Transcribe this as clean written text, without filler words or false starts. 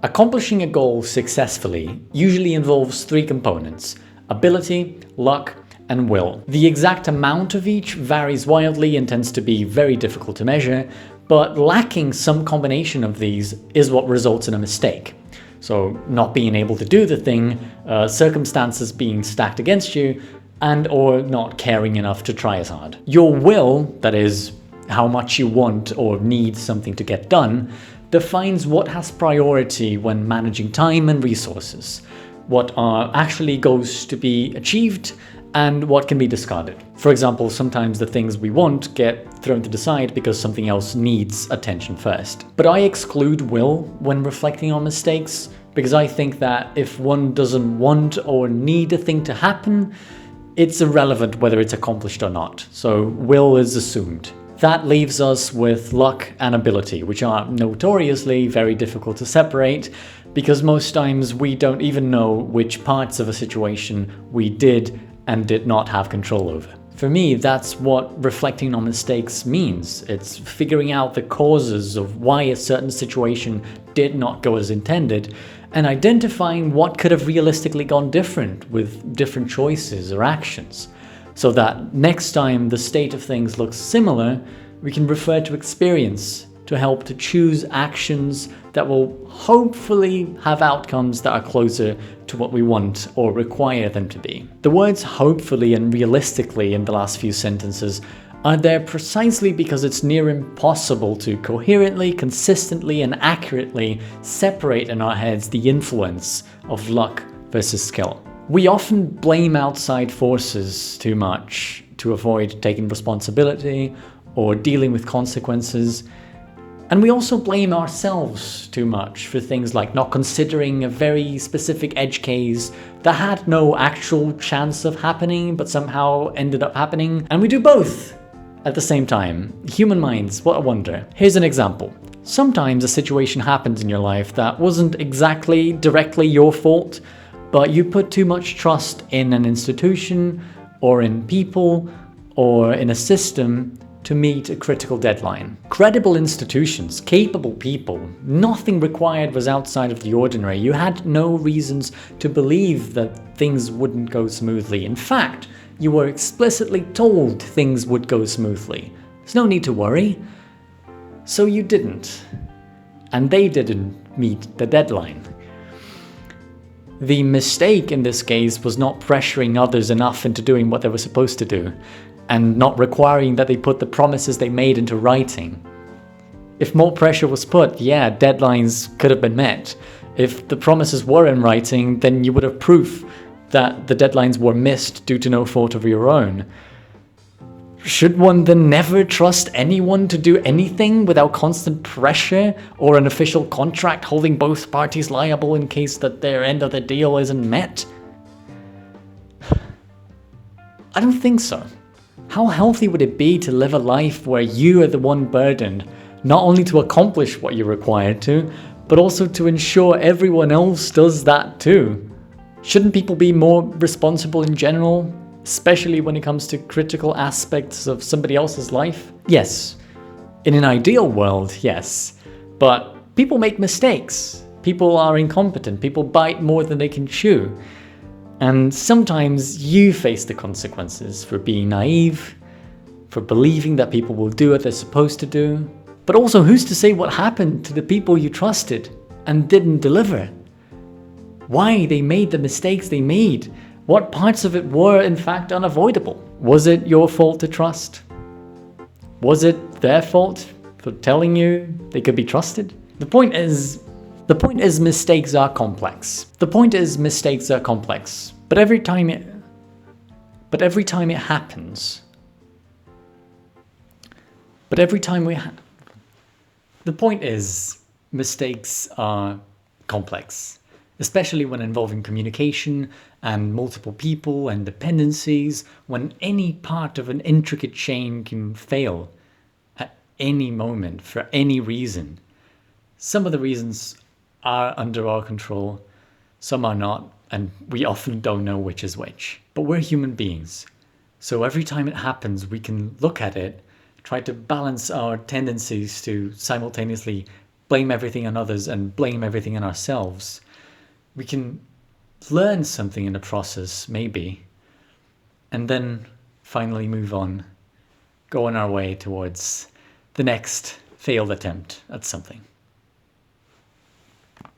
Accomplishing a goal successfully usually involves three components: ability, luck, and will. The exact amount of each varies wildly and tends to be very difficult to measure, but lacking some combination of these is what results in a mistake. So not being able to do the thing, circumstances being stacked against you, and or not caring enough to try as hard. Your will, that is, how much you want or need something to get done, defines what has priority when managing time and resources, what actually goes to be achieved, and what can be discarded. For example, sometimes the things we want get thrown to the side because something else needs attention first. But I exclude will when reflecting on mistakes, because I think that if one doesn't want or need a thing to happen, it's irrelevant whether it's accomplished or not. So will is assumed. That leaves us with luck and ability, which are notoriously very difficult to separate, because most times we don't even know which parts of a situation we did and did not have control over. For me, that's what reflecting on mistakes means. It's figuring out the causes of why a certain situation did not go as intended, and identifying what could have realistically gone different with different choices or actions, so that next time the state of things looks similar, we can refer to experience to help to choose actions that will hopefully have outcomes that are closer to what we want or require them to be. The words hopefully and realistically in the last few sentences are there precisely because it's near impossible to coherently, consistently, and accurately separate in our heads the influence of luck versus skill. We often blame outside forces too much to avoid taking responsibility or dealing with consequences. And we also blame ourselves too much for things like not considering a very specific edge case that had no actual chance of happening but somehow ended up happening. And we do both at the same time. Human minds, what a wonder. Here's an example. Sometimes a situation happens in your life that wasn't exactly directly your fault, but you put too much trust in an institution or in people or in a system to meet a critical deadline. Credible institutions, capable people, nothing required was outside of the ordinary. You had no reasons to believe that things wouldn't go smoothly. In fact, you were explicitly told things would go smoothly. There's no need to worry. So you didn't. And they didn't meet the deadline. The mistake in this case was not pressuring others enough into doing what they were supposed to do, and not requiring that they put the promises they made into writing. If more pressure was put, yeah, deadlines could have been met. If the promises were in writing, then you would have proof that the deadlines were missed due to no fault of your own. Should one then never trust anyone to do anything without constant pressure or an official contract holding both parties liable in case that their end of the deal isn't met? I don't think so. How healthy would it be to live a life where you are the one burdened, not only to accomplish what you're required to, but also to ensure everyone else does that too? Shouldn't people be more responsible in general, especially when it comes to critical aspects of somebody else's life? Yes. In an ideal world, yes. But people make mistakes. People are incompetent. People bite more than they can chew. And sometimes you face the consequences for being naive, for believing that people will do what they're supposed to do. But also, who's to say what happened to the people you trusted and didn't deliver? Why they made the mistakes they made? What parts of it were in fact unavoidable? Was it your fault to trust? Was it their fault for telling you they could be trusted? The point is mistakes are complex. But every time it happens. The point is mistakes are complex, especially when involving communication and multiple people and dependencies, when any part of an intricate chain can fail at any moment for any reason. Some of the reasons are under our control, some are not, and we often don't know which is which. But we're human beings, so every time it happens, we can look at it, try to balance our tendencies to simultaneously blame everything on others and blame everything on ourselves. We can learn something in the process, maybe, and then finally move on, go on our way towards the next failed attempt at something.